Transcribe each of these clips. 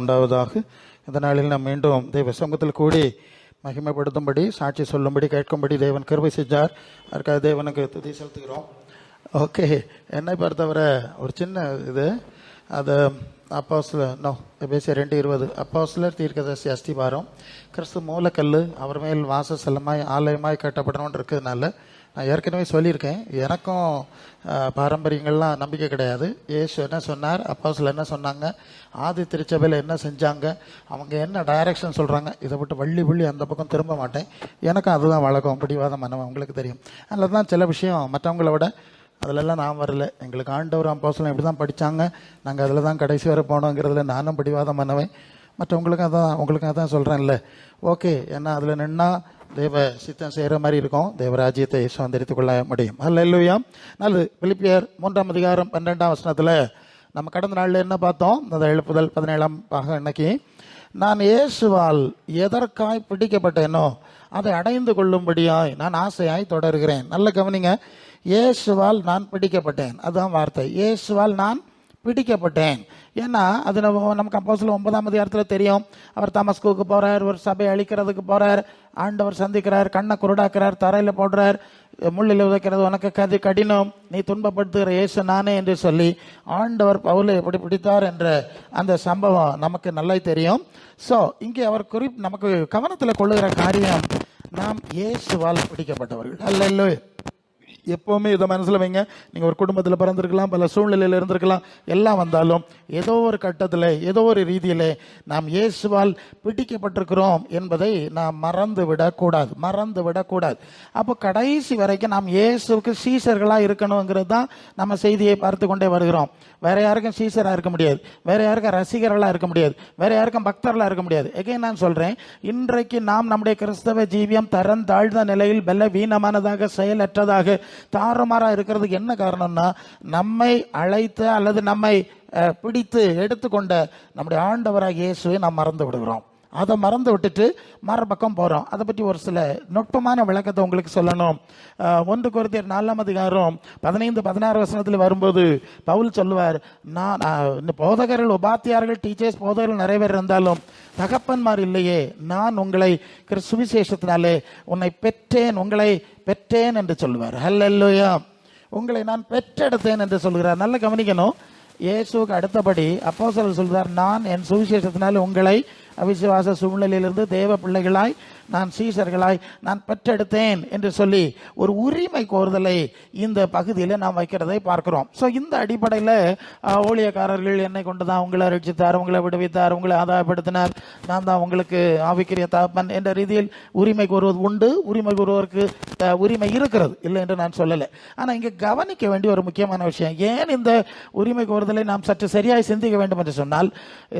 உண்டாவதாக. இந்த நாளில் நாம் மீண்டும் தெய்வ சமூகத்தில் கூடி மகிமைப்படுத்தும்படி, சாட்சி சொல்லும்படி, கேட்கும்படி தேவன் கிருபை செஞ்சார். அதுக்காக தேவனுக்கு துதி செலுத்துகிறோம். ஓகே, என்னை பொறுத்தவரை ஒரு சின்ன இது, அது எபேசியர் 2:20 அப்போஸ்தலர் தீர்க்கதரிசி அஸ்திபாரம், கிறிஸ்து மூலக்கல், அவர் மேல் வாசஸ்தலமாய் ஆலயமாய் கட்டப்படணும்னு இருக்கிறதுனால நான் ஏற்கனவே சொல்லியிருக்கேன், எனக்கும் பாரம்பரியங்கள்லாம் நம்பிக்கை கிடையாது. இயேசு என்ன சொன்னார், அப்போஸ்தலர் என்ன சொன்னாங்க, ஆதி திருச்சபையில் என்ன செஞ்சாங்க, அவங்க என்ன டைரக்ஷன் சொல்கிறாங்க, இதை விட்டு வள்ளி அந்த பக்கம் திரும்ப மாட்டேன். எனக்கும் அதுதான் வழக்கம், பிடிவாதம் மனவன், உங்களுக்கு தெரியும். அதில் தான் சில விஷயம் மற்றவங்கள விட அதிலெல்லாம் நான் வரல. எங்களுக்கு ஆண்டவர் அப்போஸ்தலன் இப்படி தான் படித்தாங்க, நாங்கள் அதில் தான் கடைசி வரை போனோங்கிறதுல நானும் பிடிவாதம் பண்ணவேன். மற்றவங்களுக்கும் அதான், உங்களுக்கும் அதான் சொல்கிறேன்ல. ஓகே, ஏன்னா அதில் நின்னா தேவ சித்தம் செய்கிற மாதிரி இருக்கும், தேவராஜ்யத்தை சுதந்திரித்துக் கொள்ள முடியும். அல்லேலூயா. நல்லது. பிலிப்பியர் 3:12 நம்ம கடந்த நாளில் என்ன பார்த்தோம், அந்த எழுப்புதல் 17 இன்னைக்கு, நான் இயேசுவால் எதற்காய் பிடிக்கப்பட்டேனோ அதை அடைந்து கொள்ளும்படியாய் நான் ஆசையாய் தொடர்கிறேன். நல்ல கவனிங்க, இயேசுவால் நான் பிடிக்கப்பட்டேன், அதுதான் வார்த்தை. இயேசுவால் நான் பிடிக்கப்பட்டேன். ஏன்னா அது நமக்கு அப்போஸ்தலர் 9 தெரியும். அவர் தமஸ்குக்கு போறார், ஒரு சபையை அழிக்கிறதுக்கு போறார், ஆண்டவர் சந்திக்கிறார், கண்ணை குருடாக்குறார், தரையில் போடுறார், முள்ளில் உதைக்கிறது உனக்கு கடினம், நீ துன்பப்படுத்துகிற இயேசு நானே என்று சொல்லி ஆண்டவர் பவுலை எப்படி பிடித்தார் என்ற அந்த சம்பவம் நமக்கு நல்லா தெரியும். ஸோ இங்கே அவர் நமக்கு கவனத்தில் கொள்ளுகிற காரியம், நாம் இயேசுவால் பிடிக்கப்பட்டவர்கள். அல்லேலூயா. எப்போவுமே இதை மனசில் வைங்க. நீங்கள் ஒரு குடும்பத்தில் பிறந்திருக்கலாம், பல சூழ்நிலையில் இருந்திருக்கலாம், எல்லாம் வந்தாலும் ஏதோ ஒரு கட்டத்தில் ஏதோ ஒரு ரீதியில் நாம் இயேசுவால் பிடிக்கப்பட்டிருக்கிறோம் என்பதை நாம் மறந்து விடக்கூடாது. அப்போ கடைசி வரைக்கும் நாம் இயேசுக்கு சீசர்களாக இருக்கணுங்கிறது தான் நம்ம செய்தியை பார்த்து கொண்டே வருகிறோம். வேற யாருக்கும் சீசராக இருக்க முடியாது, வேற யாருக்கும் ரசிகர்களாக இருக்க முடியாது, வேற யாருக்கும் பக்தர்களாக இருக்க முடியாது. எகைன் நான் சொல்கிறேன், இன்றைக்கு நாம் நம்முடைய கிறிஸ்தவ ஜீவியம் தரம் தாழ்ந்த நிலையில் பலவீனமானதாக, செயலற்றதாக, தாறுமாறா இருக்கிறதுக்கு என்ன காரணம்னா, நம்மை அழைத்த அல்லது நம்மை பிடித்து எடுத்துக்கொண்ட நம்முடைய ஆண்டவராக இயேசுவை நாம் மறந்து விடுகிறோம். அதை மறந்து விட்டுட்டு மறுபக்கம் போகிறோம். அதை பற்றி ஒரு சில நுட்பமான விளக்கத்தை உங்களுக்கு சொல்லணும். 1 கொரிந்தியர் 4:15-16 வரும்போது பவுல் சொல்லுவார், நான் போதகர்கள், உபாத்தியார்கள், டீச்சர்ஸ், போதகர்கள் நிறைய பேர் இருந்தாலும் தகப்பன்மார் இல்லையே, நான் உங்களை சுவிசேஷத்தினாலே உங்களை பெற்றேன் என்று சொல்லுவார். ஹல்லேலூயா. உங்களை நான் பெற்றெடுத்தேன் என்று சொல்கிறார். நல்ல கவனிக்கணும். இயேசுக்கு அடுத்தபடி அப்போஸ்தலர் சொல்கிறார், நான் என் சுவிசேஷத்தினால் உங்களை அவிசுவாச சூழ்நிலையிலிருந்து தேவ பிள்ளைகளாய், நான் சீசர்களாய் நான் பெற்றெடுத்தேன் என்று சொல்லி ஒரு உரிமை கோருதலை இந்த பகுதியில் நாம் வைக்கிறதை பார்க்கிறோம். ஸோ இந்த அடிப்படையில் ஊழியக்காரர்கள் என்னை கொண்டு தான் உங்களை ரட்சித்தார், உங்களை விடுவித்தார், உங்களை ஆதாயப்படுத்தினார், நான் தான் உங்களுக்கு ஆவிக்குரிய தகப்பன் என்ற ரீதியில் உரிமை கோருவது உண்டு. உரிமை கோருவதற்கு உரிமை இருக்கிறது, இல்லை என்று நான் சொல்லலை. ஆனால் இங்கே கவனிக்க வேண்டிய ஒரு முக்கியமான விஷயம், ஏன் இந்த உரிமை கோருதலை நாம் சற்று சரியாய் சிந்திக்க வேண்டும் என்று சொன்னால்,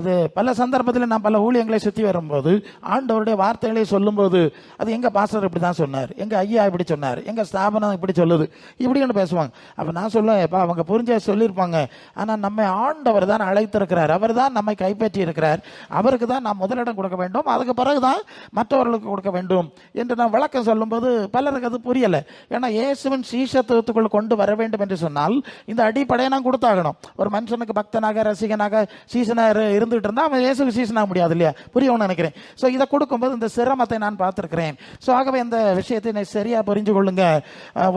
இது பல சந்தர்ப்பத்தில் நாம் பல ஊழியங்களை சுற்றி வரும்போது ஆண்டவருடைய வார்த்தைகளை சொல்லும் போது, அது எங்க பாஸ்டர் இப்படி தான் சொன்னார், எங்க ஐயா இப்படி சொன்னார், எங்க ஸ்தாபனம் இப்படி சொல்லுது, இப்படின்னு பேசுவாங்க. அப்ப நான் சொல்லுவேன், அவங்க புரிஞ்ச சொல்லியிருப்பாங்க, ஆனா நம்மை ஆண்டவர் தான் அழைத்திருக்கிறார், அவர் தான் நம்மை கைப்பற்றி இருக்கிறார், அவருக்கு தான் நாம் முதலிடம் கொடுக்க வேண்டும், அதுக்கு பிறகுதான் மற்றவர்களுக்கு கொடுக்க வேண்டும் என்று நான் விளக்கம் சொல்லும்போது பலருக்கு அது புரியல. ஏன்னா இயேசுவின் சீஷத்துவத்துக்குள் கொண்டு வர வேண்டும் என்று சொன்னால் இந்த அடிப்படையை நான் கொடுத்தாகணும். ஒரு மனுஷனுக்கு பக்தனாக, ரசிகனாக, சீசனாக இருந்துகிட்டு இருந்தா அவன் இயேசுக்கு சீசனாக முடியாது இல்லையா? புரியணும்னு நினைக்கிறேன். ஸோ இதை கொடுக்கும்போது இந்த சிரமத்தை நான் பார்த்திருக்கிறேன். ஸோ ஆகவே இந்த விஷயத்தை சரியா புரிஞ்சு கொள்ளுங்க.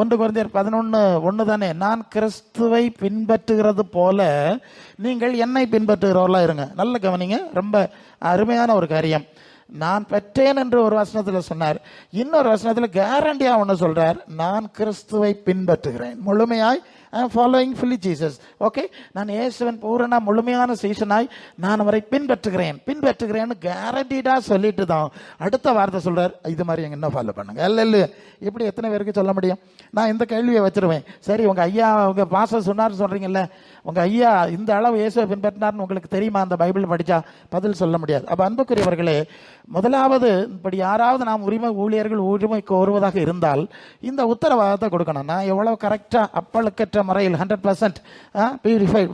1 கொரிந்தியர் 11:1 தானே, நான் கிறிஸ்துவை பின்பற்றுகிறது போல நீங்கள் என்னை பின்பற்றுகிறவர்களா இருங்க. நல்ல கவனிங்க, ரொம்ப அருமையான ஒரு காரியம். நான் பெற்றேன் என்று ஒரு வசனத்தில் சொன்னார், இன்னொரு வசனத்தில் கேரண்டியா ஒன்று சொல்றார், நான் கிறிஸ்துவை பின்பற்றுகிறேன் முழுமையாய். I am following fully Jesus. Okay, நான் இயேசுவின் பூரண முழுமையான சீசனாய் நான் அவரை பின்பற்றுகிறேன்னு கேரண்டீடா சொல்லிட்டு தான் அடுத்த வார்த்தை சொல்றார், இது மாதிரி எங்க என்ன ஃபாலோ பண்ணுங்க. இல்லை இப்படி எத்தனை பேருக்கு சொல்ல முடியும்? நான் இந்த கேள்வியை வச்சிருவேன். சரி, உங்க ஐயா, உங்க பாஸ்டர் சொன்னார் சொல்றீங்கல்ல, உங்க ஐயா இந்த அளவு இயேசுவை பின்பற்றினார்னு உங்களுக்கு தெரியுமா? அந்த பைபிள் படிச்சா பதில் சொல்ல முடியாது. அப்ப அன்புக்குரியவர்களே, முதலாவது இப்படி யாராவது நாம் ஊழியர்கள் உரிமை கோருவதாக இருந்தால் இந்த உத்தரவாதத்தை கொடுக்கணும். நான் எவ்வளவு கரெக்டா அப்பழுக்கற்ற முறையில் 100% பியூரிஃபைட்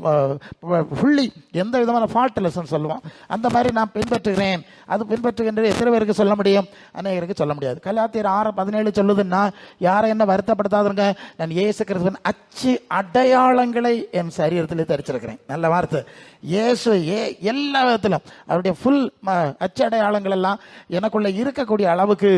ஃபுல்லி எந்த விதமான ஃபால்ட் லெசன் சொல்லுவோம் அந்த மாதிரி நான் பின்பற்றுகிறேன். அது பின்பற்றுகின்ற எத்தனை பேருக்கு சொல்ல முடியும்? அநேகருக்கு சொல்ல முடியாது. கலாத்தியர் 6:17 சொல்லுதுன்னா, யாரை என்ன வருத்தப்படுத்தாதுங்க, நான் இயேசு கிறிஸ்துவின் அச்சு அடையாளங்களை என் சரீரத்தில் தரிச்சிருக்கிறேன். நல்ல வார்த்தை. இயேசு எல்லா விதத்திலும் அவருடைய ஃபுல் அச்சு அடையாளங்கள் எல்லாம் எனக்குள்ள இருக்கக்கூடிய அளவுக்கு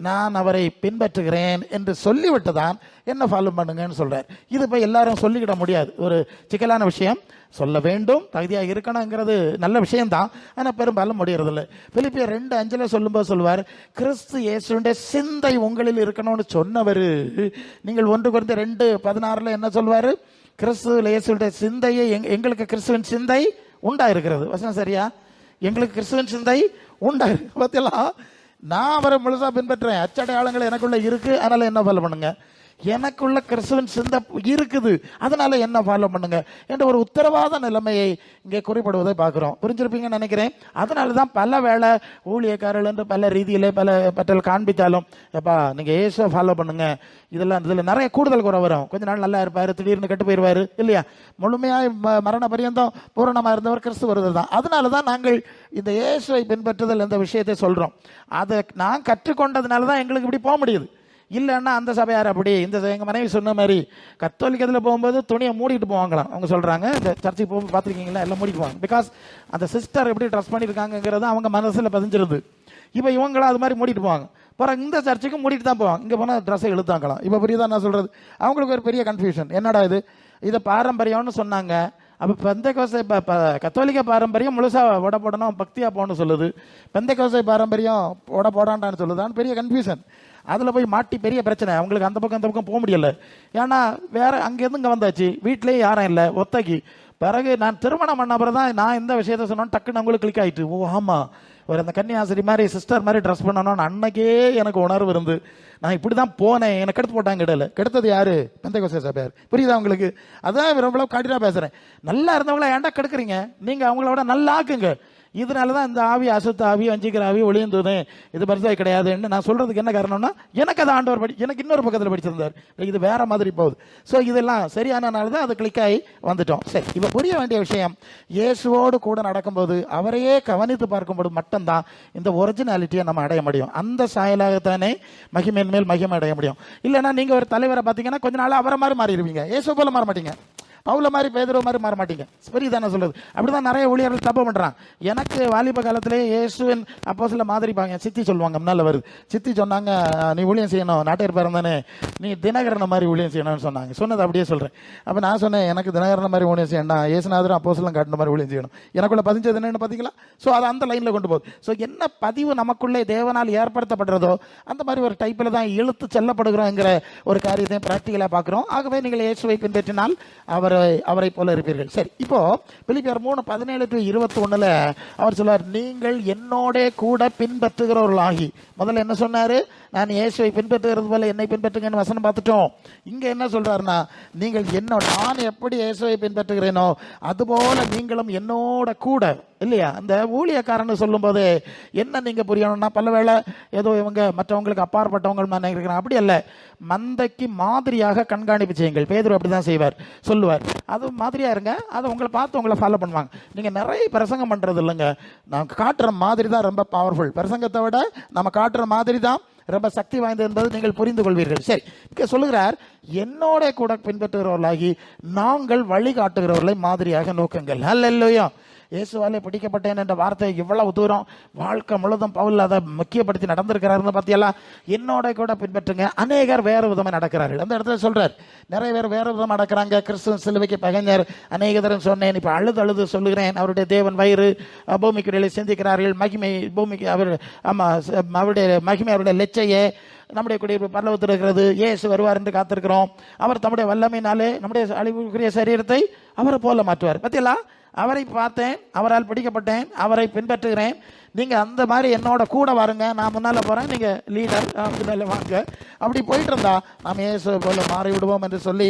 நான் அவரை பின்பற்றுகிறேன் என்று சொல்லிவிட்டு தான் என்ன ஃபாலோ பண்ணுங்கன்னு சொல்றார். இது இப்போ எல்லாரும் சொல்லிக்கிட முடியாது, ஒரு சிக்கலான விஷயம். சொல்ல வேண்டும், தகுதியாக இருக்கணுங்கிறது நல்ல விஷயம்தான், ஆனால் பெரும்பாலும் முடியறதில்லை. பிலிப்பியர் 2:5 சொல்லும்போது சொல்லுவார், கிறிஸ்து இயேசுடைய சிந்தை உங்களில் இருக்கணும்னு சொன்னவர். நீங்கள் 1 Corinthians 2:16 என்ன சொல்வார்? கிறிஸ்து இயேசுடைய சிந்தையை எங்களுக்கு கிறிஸ்துவின் சிந்தை உண்டாயிருக்கிறது. வசனம் சரியா? எங்களுக்கு கிறிஸ்துவின் சிந்தை உண்டாயிருக்கு. பார்த்தீங்களா, நான் அவரை முழுசா பின்பற்றுறேன், அச்சடையாளங்கள் எனக்குள்ள இருக்கு, அதனால என்ன ஃபாலோ பண்ணுங்க, எனக்குள்ள கிறிஸ்துவின் சிந்தை இருக்குது, அதனால என்ன ஃபாலோ பண்ணுங்க என்ற ஒரு உத்தரவாத நிலைமையை இங்கே குறிப்பிடுவதை பார்க்கிறோம். புரிஞ்சிருப்பீங்கன்னு நினைக்கிறேன். அதனால தான் பல வேளை ஊழியக்காரர்கள் என்று பல ரீதியிலே பல பற்றல் காண்பித்தாலும், எப்பா நீங்க இயேசுவை ஃபாலோ பண்ணுங்க, இதெல்லாம் இதில் நிறைய கூடுதல் குறை வரும். கொஞ்ச நாள் நல்லா இருப்பார், திடீர்னு கெட்டு போயிடுவார் இல்லையா? முழுமையாய் மரண பரியந்தம் பூரணமாக இருந்தவர் கிறிஸ்து வருது தான். அதனால தான் நாங்கள் இந்த இயேசுவை பின்பற்றுதல் என்ற விஷயத்தை சொல்கிறோம். அதை நான் கற்றுக்கொண்டதுனால தான் எங்களுக்கு இப்படி போக முடியுது. இல்லைன்னா அந்த சபையார் அப்படி, இந்த எங்கள் மனைவி சொன்ன மாதிரி கத்தோலிக்கத்தில் போகும்போது துணியை மூடிட்டு போவாங்களாம். அவங்க சொல்கிறாங்க, இந்த சர்ச்சைக்கு போகும்போது பார்த்துருக்கீங்களா, எல்லாம் மூடிட்டு போவாங்க. பிகாஸ் அந்த சிஸ்டர் எப்படி ட்ரெஸ் பண்ணியிருக்காங்கிறது அவங்க மனசில் பதிஞ்சிருது. இப்போ இவங்களும் அது மாதிரி மூடிட்டு போவாங்க. அப்புறம் இந்த சர்ச்சைக்கு மூடிட்டு தான் போவாங்க. இங்கே போனால் ட்ரெஸ்ஸை இழுத்தாங்களாம். இப்போ புரியுதா நான் சொல்கிறது? அவங்களுக்கு ஒரு பெரிய கன்ஃபியூஷன். என்னடா இது, இதை பாரம்பரியம்னு சொன்னாங்க. அப்போ பெந்தைக்கோசை கத்தோலிக்க பாரம்பரியம் முழுசாக உட போடணும், பக்தியாக போகணும்னு சொல்லுது. பெந்தைக்கோசை பாரம்பரியம் உட போடாண்டான்னு சொல்லுதான்னு பெரிய கன்ஃபியூஷன். அதில் போய் மாட்டி பெரிய பிரச்சனை. அவங்களுக்கு அந்த பக்கம் போக முடியல. ஏன்னா வேற அங்கேருந்து இங்கே வந்தாச்சு, வீட்லேயே யாரும் இல்லை, ஒத்தக்கி. பிறகு நான் திருமணம் பண்ண அப்புறம் தான் நான் இந்த விஷயத்த சொன்னோன்னு டக்குன்னு அவங்களுக்கு கிளிக் ஆகிட்டு, ஓ ஆமாம், ஒரு அந்த கன்னியாசிரி மாதிரி சிஸ்டர் மாதிரி ட்ரெஸ் பண்ணணும்னு அன்னைக்கே எனக்கு உணர்வு இருந்து நான் இப்படி தான் போனேன். எனக்கு கெடுத்து போட்டாங்க. இடையில கெடுத்தது யாரு? பெந்தைக்கோஸ்தே சபையார். புரியுதா உங்களுக்கு? அதான் ரொம்ப காட்டினா பேசுகிறேன். நல்லா இருந்தவங்களா ஏன்டா கெடுக்குறீங்க? நீங்கள் அவங்களோட நல்லா ஆக்குங்க. இதனால தான் இந்த ஆவி, அசுத்த ஆவி, வஞ்சிக்கிற ஆவி ஒளியந்தது, இது பரிசாய் கிடையாதுன்னு நான் சொல்றதுக்கு என்ன காரணம்னா, எனக்கு அது ஆண்டவர் எனக்கு இன்னொரு பக்கத்தில் படிச்சிருந்தார், இது வேற மாதிரி போகுது. ஸோ இதெல்லாம் சரியானனால தான் அது கிளிக் ஆகி வந்துட்டோம். சரி, இப்போ புரிய வேண்டிய விஷயம், இயேசுவோடு கூட நடக்கும்போது அவரையே கவனித்து பார்க்கும்போது மட்டும்தான் இந்த ஒரிஜினாலிட்டியை நம்ம அடைய முடியும். அந்த சாயலாகத்தானே மகிமையின் மேல் மகிமை அடைய முடியும். இல்லைன்னா நீங்கள் ஒரு தலைவரை பார்த்தீங்கன்னா கொஞ்ச நாள் அவரை மாதிரி மாறிடுவீங்க, இயேசு போல மாற மாட்டீங்க, பவுல மாதிரி பேதுரு மாதிரி மாற மாட்டீங்க. புரியுதானே சொல்றது? அப்படிதான் நிறைய ஊழியர்கள் தப்பு பண்றாங்க. எனக்கு வாலிப காலத்திலே இயேசுவின் அப்போஸ்தலர் மாதிரி பாங்க சித்தி சொல்லுவாங்க. முன்னால வருது சித்தி சொன்னாங்க, நீ ஊழியம் செய்யணும், நாட்டையர் பிறந்தானே, நீ தினகரன மாதிரி ஊழியம் செய்யணும்னு சொன்னாங்க. சொன்னது அப்படியே சொல்றேன். அப்ப நான் சொன்னேன், எனக்கு தினகரன மாதிரி ஊழியம் செய்யணும், இயேசுநாதரும் அப்போஸ்தலரும் காட்டின மாதிரி ஊழியம் செய்யணும். எனக்குள்ள பதிஞ்சது என்னன்னு பாத்தீங்களா? ஸோ அது அந்த லைன்ல கொண்டு போகுது. ஸோ என்ன பதிவு நமக்குள்ளே தேவனால் ஏற்படுத்தப்படுறதோ அந்த மாதிரி ஒரு டைப்பில் தான் இழுத்து செல்லப்படுகிறோங்கிற ஒரு காரியத்தை பிராக்டிகலாக பார்க்குறோம். ஆகவே நீங்கள் இயேசுவை பின்பற்றினால் அவரை போல இருப்பீர்கள். சரி, இப்போ பிலிப்பியர் 3:17-21 அவர் சொல்றார், நீங்கள் என்னோட கூட பின்பற்றுகிறவர்களாகி. முதல்ல என்ன சொன்னாரு? நான் இயேசுவை பின்பற்றுகிறது போல என்னை பின்பற்றுங்கன்னு வசனம் பார்த்துட்டோம். இங்க என்ன சொல்றாருன்னா, நீங்கள் நான் எப்படி இயேசுவை பின்பற்றுகிறேனோ அதுபோல நீங்களும் என்னோட கூட. இல்லையா? அந்த ஊழியக்காரன்னு சொல்லும் போது என்ன நீங்க புரியணும்னா, பலவேளை ஏதோ இவங்க மற்றவங்களுக்கு அப்பாற்பட்டவங்க நினைக்கிறேன். அப்படி அல்ல, மந்தைக்கு மாதிரியாக கண்காணிப்பு செய்யுங்கள். பேதுரு அப்படிதான் செய்வார், சொல்லுவார். அது மாதிரியா இருங்க, அதை உங்களை பார்த்து உங்களை ஃபாலோ பண்ணுவாங்க. நீங்க நிறைய பிரசங்கம் பண்றது இல்லைங்க, நான் காட்டுற மாதிரி தான் ரொம்ப பவர்ஃபுல். பிரசங்கத்தை விட நம்ம காட்டுற மாதிரி தான் ரொம்ப சக்தி வாய்ந்தது என்பது நீங்கள் புரிந்து கொள்வீர்கள். சரி, இங்க சொல்லுகிறார், என்னோட கூட பின்பற்றுகிறவர்களாகி நாங்கள் வழிகாட்டுகிறவர்களை மாதிரியாக நோக்குங்கள். அல்லேலூயா. இயேசுவாலே பிடிக்கப்பட்டேன் என்ற வார்த்தை இவ்வளவு தூரம் வாழ்க்கை முழுதும் பவுல் அதை முக்கியப்படுத்தி நடந்திருக்கிறாருன்னு பார்த்தியெல்லா. என்னோட கூட பின்பற்றுங்க. அநேகர் வேறு விதமாக நடக்கிறார்கள். அந்த இடத்துல சொல்றார், நிறைய பேர் வேறு விதமாக நடக்கிறாங்க. கிறிஸ்துவ சிலுவைக்கு பகைஞர் அநேக தரம் சொன்னேன், இப்போ அழுது சொல்லுகிறேன். அவருடைய தேவன் வயிறு பூமிக்கு சிந்திக்கிறார்கள். மகிமை பூமிக்கு அவருடைய மகிமை அவருடைய லெச்சையே நம்முடைய குடியிருப்பு பரலோகத்தில் இருக்கிறது. இயேசு வருவார் என்று காத்திருக்கிறோம். அவர் தம்முடைய வல்லமையினாலே நம்முடைய அழிவுக்குரிய சரீரத்தை அவரை போல மாற்றுவார். பத்தியலா, அவரை பார்த்தேன், அவரால் பிடிக்கப்பட்டேன், அவரை பின்பற்றுகிறேன். நீங்க அந்த மாதிரி என்னோட கூட வாருங்க, நான் முன்னால போறேன், நீங்க லீடர் முன்னால வாங்க. அப்படி போயிட்டு இருந்தா நாம் இயேசு போல மாறி விடுவோம் என்று சொல்லி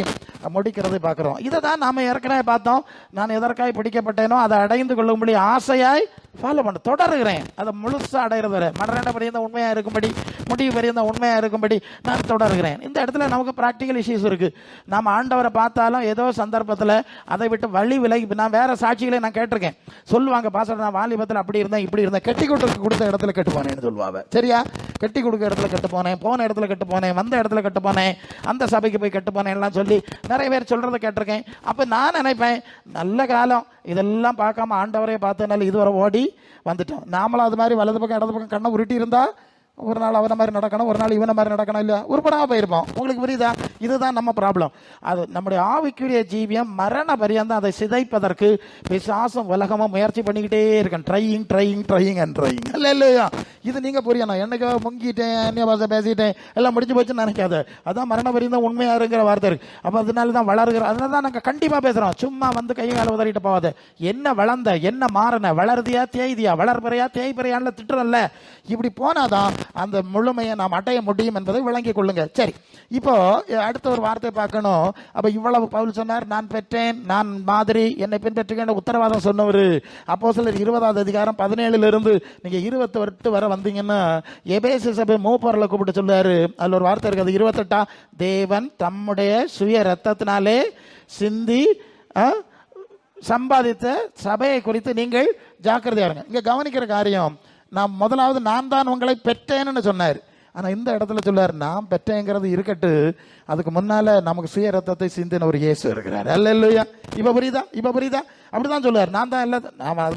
முடிக்கிறதை பார்க்கிறோம். இதை தான் நாம ஏற்கனவே பார்த்தோம். நான் எதற்காய் பிடிக்கப்பட்டேனோ அதை அடைந்து கொள்ளும்படி ஆசையாய் ஃபாலோ பண்ண தொடருகிறேன். அதை முழுசா அடைகிறது வரை மரண பரியந்த உண்மையா இருக்கும்படி முடிவு பெரிய உண்மையாக இருக்கும்படி நான் தொடர்கிறேன். இந்த இடத்துல நமக்கு ப்ராக்டிக்கல் இஷ்யூஸ் இருக்குது. நாம் ஆண்டவரை பார்த்தாலும் ஏதோ சந்தர்ப்பத்தில் அதை விட்டு வழி விலகி, நான் வேற சாட்சிகளை நான் கேட்டிருக்கேன். சொல்லுவாங்க, பாஸ்டர் நான் வாலிபத்தில் அப்படி இருந்தேன் இப்படி இருந்தேன், கட்டி கொடுத்த இடத்துல கெட்டு போனேன்னு சொல்லுவாங்க. சரியா? கட்டி கொடுக்க இடத்துல கெட்டு போனேன், போன இடத்துல கெட்டு போனேன், வந்த இடத்துல கெட்டு போனேன், அந்த சபைக்கு போய் கெட்டு போனேன் எல்லாம் சொல்லி நிறைய பேர் சொல்றதை கேட்டிருக்கேன். அப்போ நான் நினைப்பேன், நல்ல காலம் இதெல்லாம் பார்க்காம ஆண்டவரே பார்த்ததுனால இதுவரை ஓடி வந்துட்டோம். நாமளும் அது மாதிரி வலது பக்கம் இடது பக்கம் கண்ணை உருட்டி இருந்தா ஒரு நாள் அவனை மாதிரி நடக்கணும், ஒரு நாள் இவனை மாதிரி நடக்கணும், இல்லையா? உருப்படாமல் போயிருப்போம். உங்களுக்கு புரியுதா? இதுதான் நம்ம ப்ராப்ளம். அது நம்முடைய ஆவிக்குரிய ஜீவியம் மரண பரியந்தம் அதை சிதைப்பதற்கு பிசாசும் உலகமும் முயற்சி பண்ணிக்கிட்டே இருக்கேன். ட்ரையிங் இல்லையா? இது நீங்க புரியணும். என்னைக்கு முங்கிட்டேன், அந்நிய பாஷை பேசிட்டேன், எல்லாம் முடிஞ்சு போச்சுன்னு நினைக்காது. அதான் மரண பரியந்தம் உண்மையா இருக்கிற வார்த்தை இருக்கு. அப்போ அதனால தான் வளருகிற, அதனால தான் நாங்கள் கண்டிப்பா பேசுறோம். சும்மா வந்து கை கால உதறிட்டு போகாது. என்ன வளர்ந்த, என்ன மாறின, வளருதியா தேய்தியா, வளர்பிறையா தேய்பிறையான்னு திட்டுறல்ல. இப்படி போனாதான் அந்த முழுமையை நாம் அடைய முடியும் என்பதை விளங்கிக் கொள்ளுங்க. சரி, இப்போ அடுத்த ஒரு வார்த்தை பார்க்கணும். அப்ப இவ்வளவு பவுல் சொன்னார், நான் பெற்றேன், நான் மாதிரி, என்னை பின்பற்றுகின்ற உத்தரவாதம் சொன்னவர். அப்போஸ்தலர் 20வது அதிகாரம் 17 இருந்து நீங்க 28 வரை வந்தீங்கன்னா எபேசு சபை மூப்பொருளை கூப்பிட்டு சொல்லுவாரு. அதுல ஒரு வார்த்தை இருக்குது, 28. தேவன் தம்முடைய சுய ரத்தத்தினாலே சிந்தி சம்பாதித்த சபையை குறித்து நீங்கள் ஜாக்கிரதையா இருங்க. இங்க கவனிக்கிற காரியம், நான் முதலாவது நான் தான் உங்களை பெற்றேன்னு சொன்னார். ஆனால் இந்த இடத்துல சொல்லார், நான் பெற்றேங்கிறது இருக்கட்டு, அதுக்கு முன்னால நமக்கு சுய ரத்தத்தை சிந்தின ஒரு இயேசு இருக்கிறார். அல்லேலூயா. இப்போ புரியுதா? அப்படிதான் சொல்லுவார். நான் தான் இல்லை,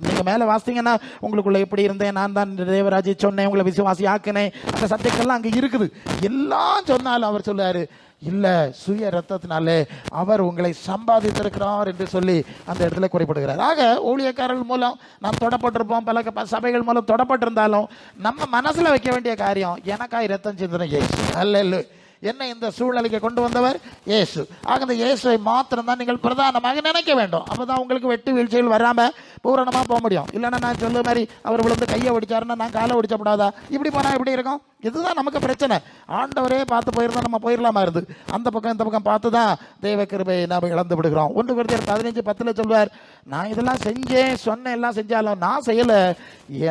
நீங்க மேலே வாசித்தீங்கன்னா உங்களுக்குள்ள எப்படி இருந்தேன், நான் தான் தேவராஜி சொன்னேன், உங்களை விசுவாசி ஆக்கினேன், அந்த சப்ஜெக்ட் அங்கே இருக்குது. எல்லாம் சொன்னாலும் அவர் சொல்லுவாரு, இல்ல சுய ரத்தத்தினாலே அவர் உங்களை சம்பாதித்திருக்கிறார் என்று சொல்லி அந்த இடத்துல குறிப்பிடுகிறார். ஆக ஊழியக்காரர்கள் மூலம் நாம் தொடப்பட்டிருப்போம், பல சபைகள் மூலம் தொடப்பட்டிருந்தாலும் நம்ம மனசுல வைக்க வேண்டிய காரியம், எனக்காய் ரத்தம் சிந்தனை இயேசு. அல்லேலூயா. என்ன இந்த சூழ்நிலைக்கு கொண்டு வந்தவர் இயேசு. ஆக இந்த இயேசுவை மாத்திரம் தான் நீங்கள் பிரதானமாக நினைக்க வேண்டும். அப்பதான் உங்களுக்கு வெட்டு வீழ்ச்சிகள் வராம பூரணமா போக முடியும். இல்லைன்னா நான் சொல்ல மாதிரி அவர் விழுந்து கையை ஒடிச்சாருன்னா நான் காலை ஒடிச்சப்படாதா, இப்படி போனா எப்படி இருக்கும்? இதுதான் நமக்கு பிரச்சனை. ஆண்டவரே பார்த்து போயிருந்தா நம்ம போயிடலாமா இருந்து, அந்த பக்கம் இந்த பக்கம் பார்த்து தான் தெய்வ கிருபையை நாம் இழந்து விடுகிறோம். 1 Corinthians 15:10 சொல்வார், நான் இதெல்லாம் செஞ்சேன் சொன்னேன் எல்லாம் செஞ்சாலும் நான் செய்யல,